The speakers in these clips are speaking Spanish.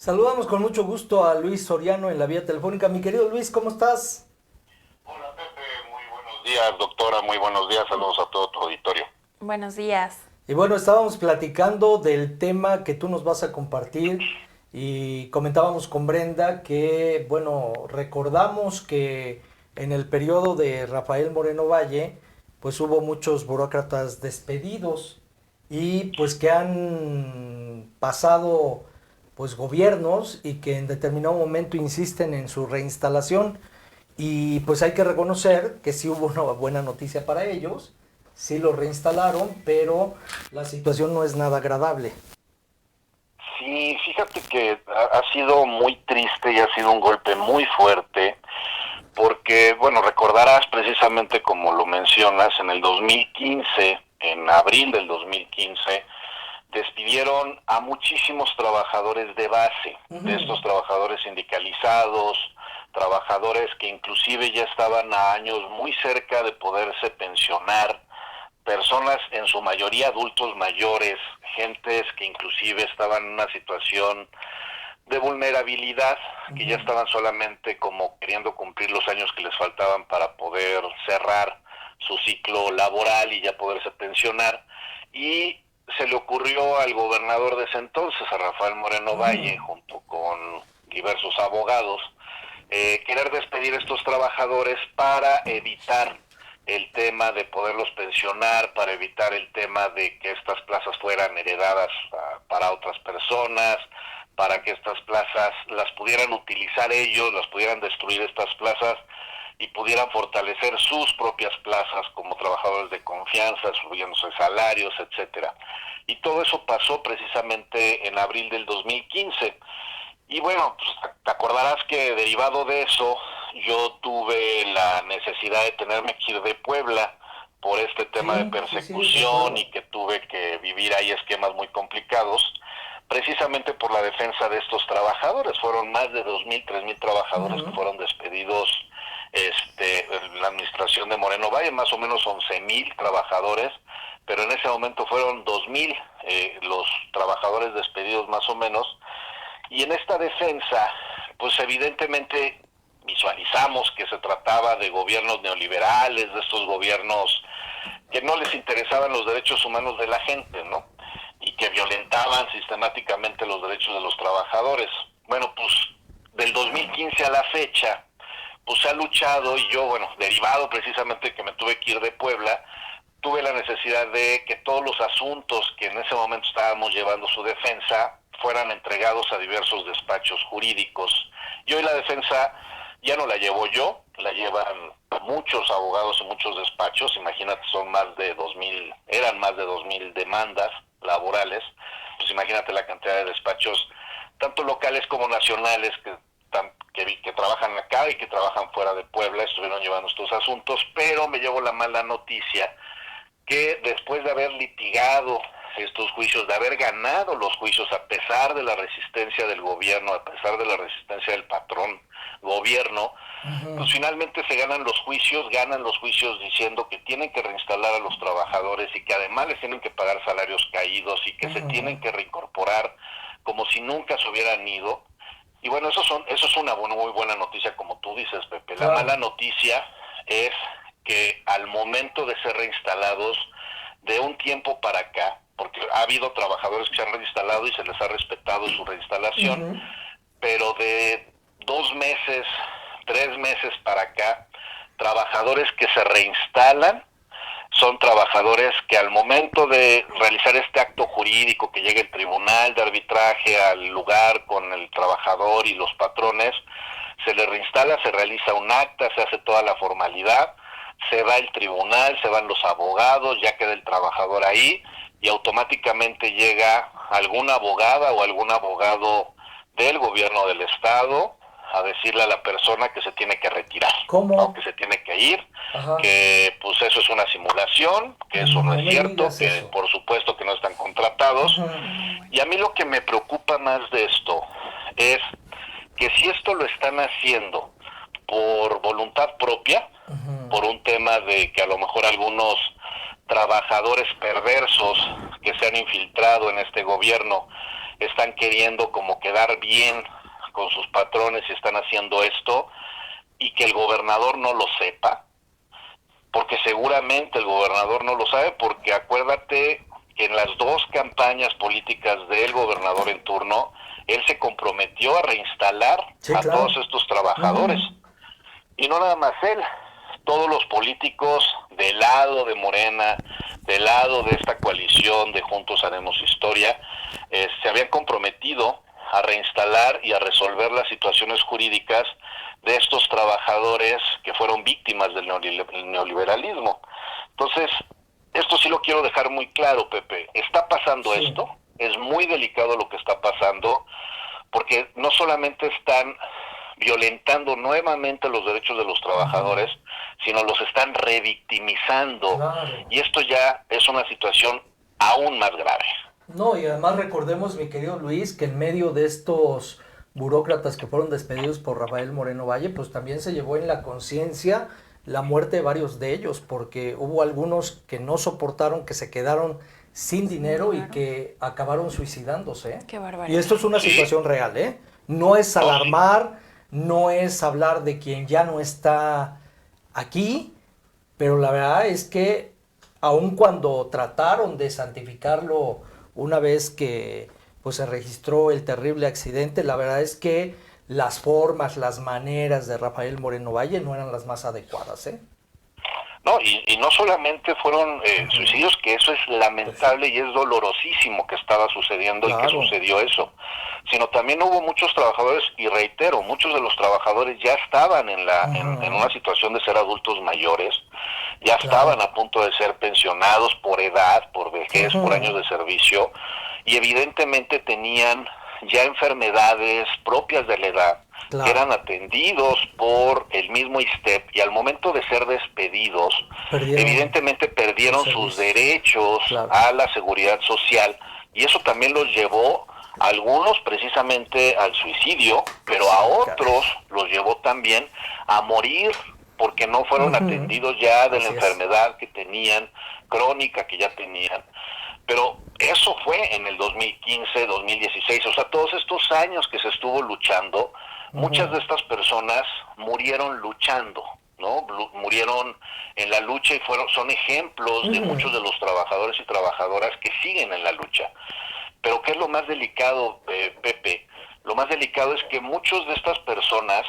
Saludamos con mucho gusto a Luis Soriano en la vía telefónica. Mi querido Luis, ¿cómo estás? Hola Pepe, muy buenos días doctora, muy buenos días, saludos a todo tu auditorio. Buenos días. Y bueno, estábamos platicando del tema que tú nos vas a compartir y comentábamos con Brenda que, bueno, recordamos que en el periodo de Rafael Moreno Valle, pues hubo muchos burócratas despedidos y pues que han pasado pues gobiernos y que en determinado momento insisten en su reinstalación y pues hay que reconocer que sí hubo una buena noticia para ellos, sí lo reinstalaron, pero la situación no es nada agradable. Sí, fíjate que ha sido muy triste y ha sido un golpe muy fuerte, porque, bueno, recordarás precisamente como lo mencionas, en el 2015, en abril del 2015, despidieron a muchísimos trabajadores de base, de estos trabajadores sindicalizados, trabajadores que inclusive ya estaban a años muy cerca de poderse pensionar, personas en su mayoría adultos mayores, gentes que inclusive estaban en una situación de vulnerabilidad, que ya estaban solamente como queriendo cumplir los años que les faltaban para poder cerrar su ciclo laboral y ya poderse pensionar. Y se le ocurrió al gobernador de ese entonces, a Rafael Moreno Valle, junto con diversos abogados, querer despedir a estos trabajadores para evitar el tema de poderlos pensionar, para evitar el tema de que estas plazas fueran heredadas para otras personas, para que estas plazas las pudieran utilizar ellos, las pudieran destruir estas plazas y pudieran fortalecer sus propias plazas como trabajadores de confianza, subiéndose salarios, etcétera. Y todo eso pasó precisamente en abril del 2015. Y bueno, pues te acordarás que derivado de eso, yo tuve la necesidad de tenerme que ir de Puebla por este tema de Sí, sí, sí, persecución recuerdo. y que tuve que vivir ahí esquemas muy complicados, precisamente por la defensa de estos trabajadores. Fueron más de 2.000, 3.000 trabajadores que fueron despedidos en la administración de Moreno Valle, más o menos 11.000 trabajadores, pero en ese momento fueron 2.000 los trabajadores despedidos más o menos. Y en esta defensa, pues evidentemente visualizamos que se trataba de gobiernos neoliberales, de estos gobiernos que no les interesaban los derechos humanos de la gente, ¿no? Y que violentaban sistemáticamente los derechos de los trabajadores. Bueno, pues del 2015 a la fecha, pues se ha luchado y yo, bueno, derivado precisamente que me tuve que ir de Puebla, tuve la necesidad de que todos los asuntos que en ese momento estábamos llevando su defensa fueran entregados a diversos despachos jurídicos. Y hoy la defensa ya no la llevo yo, la llevan muchos abogados y muchos despachos. Imagínate, son más de 2.000, eran más de 2.000 demandas laborales. Pues imagínate la cantidad de despachos, tanto locales como nacionales, que trabajan acá y que trabajan fuera de Puebla, estuvieron llevando estos asuntos, pero me llevo la mala noticia que después de haber litigado estos juicios, de haber ganado los juicios a pesar de la resistencia del gobierno, a pesar de la resistencia del patrón gobierno, pues finalmente se ganan los juicios diciendo que tienen que reinstalar a los trabajadores y que además les tienen que pagar salarios caídos y que se tienen que reincorporar como si nunca se hubieran ido. Y bueno, eso es una muy buena noticia, como tú dices, Pepe. La Claro. mala noticia es que al momento de ser reinstalados, de un tiempo para acá, porque ha habido trabajadores que se han reinstalado y se les ha respetado su reinstalación, pero de 2 meses, 3 meses para acá, trabajadores que se reinstalan son trabajadores que al momento de realizar este acto jurídico, que llegue el tribunal de arbitraje al lugar con el trabajador y los patrones, se le reinstala, se realiza un acta, se hace toda la formalidad, se va el tribunal, se van los abogados, ya queda el trabajador ahí y automáticamente llega alguna abogada o algún abogado del gobierno del estado a decirle a la persona que se tiene que retirar, ¿no? ¿Cómo? Que se tiene que ir, Ajá. que pues eso es una simulación, que eso no No es me cierto, digas que eso. por supuesto que no están contratados. No, bueno. Y a mí lo que me preocupa más de esto es que si esto lo están haciendo por voluntad propia, por un tema de que a lo mejor algunos trabajadores perversos que se han infiltrado en este gobierno están queriendo como quedar bien con sus patrones y están haciendo esto, y que el gobernador no lo sepa, porque seguramente el gobernador no lo sabe, porque acuérdate que en las dos campañas políticas del gobernador en turno, él se comprometió a reinstalar a todos estos trabajadores. Y no nada más él, todos los políticos del lado de Morena, del lado de esta coalición de Juntos Haremos Historia, se habían comprometido a reinstalar y a resolver las situaciones jurídicas de estos trabajadores que fueron víctimas del neoliberalismo. Entonces, esto sí lo quiero dejar muy claro, Pepe. Está pasando esto, es muy delicado lo que está pasando, porque no solamente están violentando nuevamente los derechos de los trabajadores, sino los están revictimizando. Y esto ya es una situación aún más grave. No, y además recordemos, mi querido Luis, que en medio de estos burócratas que fueron despedidos por Rafael Moreno Valle, pues también se llevó en la conciencia la muerte de varios de ellos, porque hubo algunos que no soportaron, que se quedaron sin dinero y que acabaron suicidándose. Qué barbaridad. Y esto es una situación real, ¿eh? No es alarmar, no es hablar de quien ya no está aquí, pero la verdad es que aun cuando trataron de santificarlo una vez que pues se registró el terrible accidente, la verdad es que las formas, las maneras de Rafael Moreno Valle no eran las más adecuadas, ¿eh? No, y no solamente fueron suicidios, que eso es lamentable y es dolorosísimo que estaba sucediendo y que sucedió eso, sino también hubo muchos trabajadores, y reitero, muchos de los trabajadores ya estaban en una situación de ser adultos mayores, ya estaban a punto de ser pensionados por edad, por vejez, por años de servicio, y evidentemente tenían ya enfermedades propias de la edad, que eran atendidos por el mismo ISSSTE, y al momento de ser despedidos, evidentemente perdieron sus derechos a la seguridad social, y eso también los llevó a algunos precisamente al suicidio, pero a otros los llevó también a morir porque no fueron atendidos ya de la enfermedad que tenían, crónica que ya tenían. Pero eso fue en el 2015, 2016, o sea, todos estos años que se estuvo luchando, muchas de estas personas murieron luchando, ¿no? Murieron en la lucha y son ejemplos de muchos de los trabajadores y trabajadoras que siguen en la lucha. Pero ¿qué es lo más delicado, Pepe? Lo más delicado es que muchos de estas personas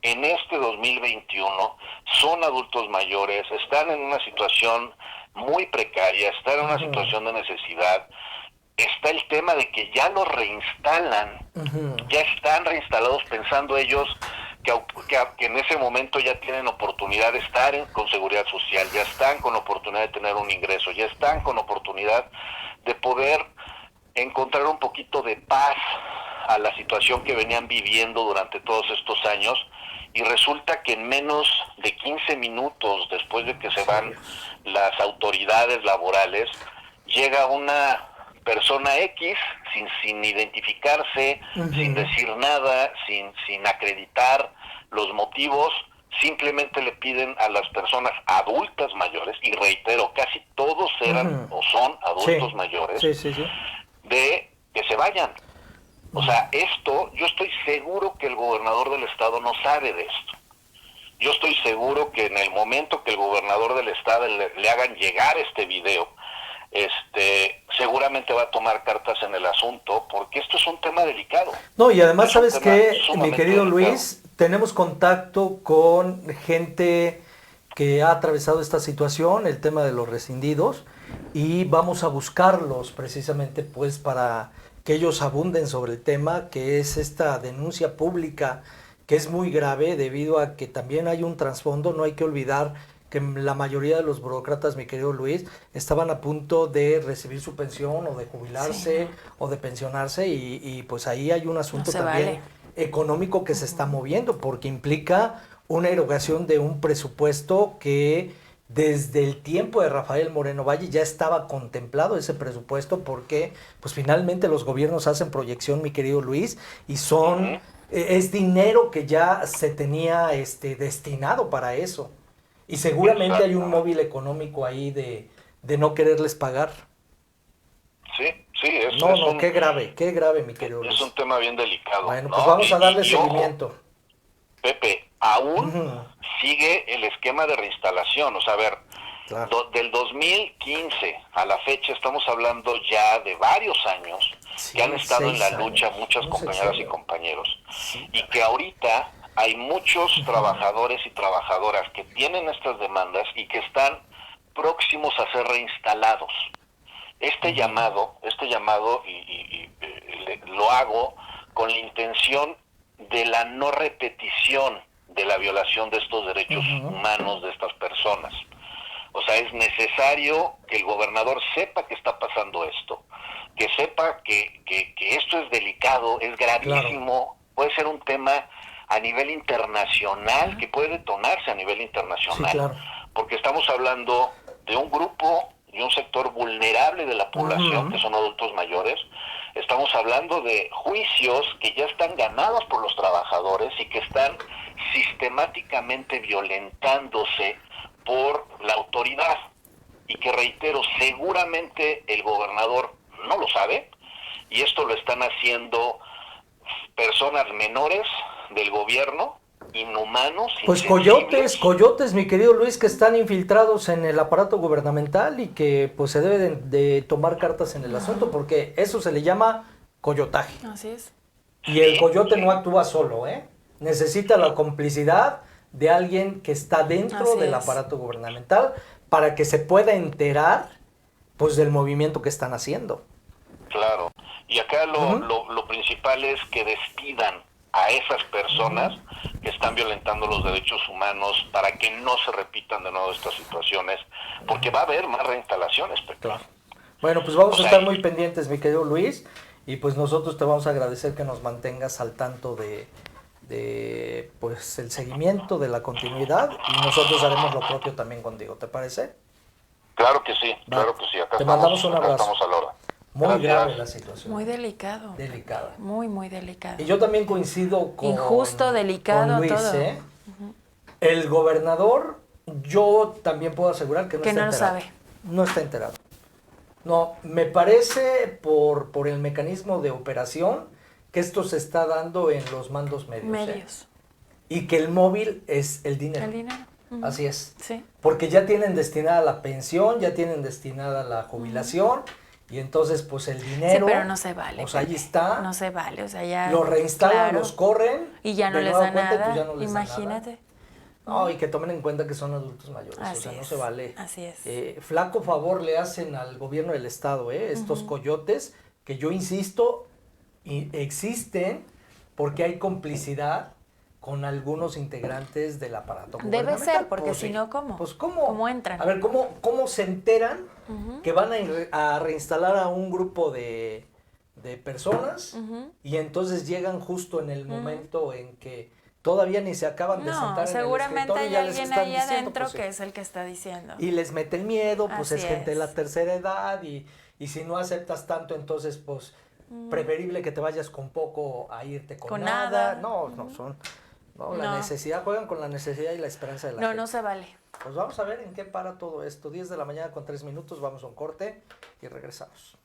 en este 2021 son adultos mayores, están en una situación muy precaria, están en una situación de necesidad. Está el tema de que ya los reinstalan, ya están reinstalados pensando ellos que en ese momento ya tienen oportunidad de estar con seguridad social, ya están con oportunidad de tener un ingreso, ya están con oportunidad de poder encontrar un poquito de paz a la situación que venían viviendo durante todos estos años, y resulta que en menos de 15 minutos después de que se van las autoridades laborales, llega una persona X sin identificarse, sin decir nada, sin acreditar los motivos, simplemente le piden a las personas adultas mayores, y reitero, casi todos eran o son adultos mayores, de que se vayan. O sea, esto, yo estoy seguro que el gobernador del estado no sabe de esto. Yo estoy seguro que en el momento que el gobernador del estado le hagan llegar este video, seguramente va a tomar cartas en el asunto, porque esto es un tema delicado. No, y además, ¿sabes qué, mi querido Luis? Tenemos contacto con gente que ha atravesado esta situación, el tema de los rescindidos, y vamos a buscarlos precisamente pues para que ellos abunden sobre el tema, que es esta denuncia pública, que es muy grave debido a que también hay un trasfondo. No hay que olvidar que la mayoría de los burócratas, mi querido Luis, estaban a punto de recibir su pensión o de jubilarse o de pensionarse, y pues ahí hay un asunto también económico que se está moviendo, porque implica una erogación de un presupuesto que desde el tiempo de Rafael Moreno Valle ya estaba contemplado ese presupuesto, porque pues finalmente los gobiernos hacen proyección, mi querido Luis, y es dinero que ya se tenía destinado para eso, y seguramente hay un móvil económico ahí de no quererles pagar. No, qué grave, mi querido Luis. Es un tema bien delicado. Bueno, ¿no? pues vamos a darle ojo, seguimiento. Pepe, aún sigue el esquema de reinstalación. O sea, a ver, Claro. del 2015 a la fecha estamos hablando ya de varios años Sí, que han estado en la 6 lucha años. muchas Un compañeras y sexenio. compañeros. Sí, Y que ahorita hay muchos trabajadores y trabajadoras que tienen estas demandas y que están próximos a ser reinstalados. Este llamado, lo hago con la intención de la no repetición de la violación de estos derechos humanos de estas personas. O sea, es necesario que el gobernador sepa que está pasando esto, que sepa que esto es delicado, es gravísimo, puede ser un tema a nivel internacional, que puede detonarse a nivel internacional, sí, claro. porque estamos hablando de un grupo y un sector vulnerable de la población, que son adultos mayores. Estamos hablando de juicios que ya están ganados por los trabajadores y que están sistemáticamente violentándose por la autoridad, y que, reitero, seguramente el gobernador no lo sabe, y esto lo están haciendo personas menores del gobierno, inhumanos, Pues insensibles. coyotes, mi querido Luis, que están infiltrados en el aparato gubernamental y que pues se debe de tomar cartas en el asunto, porque eso se le llama coyotaje. Así es. Y el coyote sí. no actúa solo, ¿eh? Necesita la complicidad de alguien que está dentro Así del es. aparato gubernamental para que se pueda enterar pues del movimiento que están haciendo. Claro, y acá lo principal es que despidan a esas personas que están violentando los derechos humanos para que no se repitan de nuevo estas situaciones, porque va a haber más reinstalaciones, Pepe. Claro. Bueno, pues vamos O a sea, estar muy pendientes, mi querido Luis, y pues nosotros te vamos a agradecer que nos mantengas al tanto de pues el seguimiento, de la continuidad, y nosotros haremos lo propio también contigo, ¿te parece? Claro que sí, Va. acá Te estamos, mandamos un acá abrazo. estamos a la hora. Muy Gracias. grave la situación. Muy delicado. Delicada. Muy, muy delicado. Y yo también coincido con Injusto, delicado, con Luis, todo. ¿eh? El gobernador, yo también puedo asegurar que no Que está no lo enterado. sabe. No está enterado. No, me parece por el mecanismo de operación que esto se está dando en los mandos medios. Medios. Y que el móvil es el dinero. El dinero. Ujú. Así es. Sí. Porque ya tienen destinada la pensión, ya tienen destinada la jubilación, y entonces pues el dinero... Sí, pero no se vale. Pues ahí Pepe. está. No se vale, o sea, ya... Los reinstalan, claro. los corren. Y ya no de les nueva da cuenta, nada. pues, ya no les da nada. Imagínate. No, y que tomen en cuenta que son adultos mayores, Así o sea, no es, se vale. así es. Flaco favor le hacen al gobierno del estado, estos coyotes, que yo insisto, existen porque hay complicidad con algunos integrantes del aparato Debe gubernamental. ser, porque Pues si sí. no, ¿cómo? Pues ¿cómo? ¿Cómo entran? A ver, ¿cómo se enteran que van a reinstalar a un grupo de personas y entonces llegan justo en el momento en que todavía ni se acaban de sentar No, en seguramente el escritorio y hay ya les alguien están ahí diciendo, adentro pues, sí. que es el que está diciendo. Y les mete el miedo, pues Así es gente de es. la tercera edad y si no aceptas tanto, entonces pues preferible que te vayas con poco a irte con nada. nada. No, la No. necesidad, juegan con la necesidad y la esperanza de la No, gente. no se vale. Pues vamos a ver en qué para todo esto. 10 de la mañana con 3 minutos, vamos a un corte y regresamos.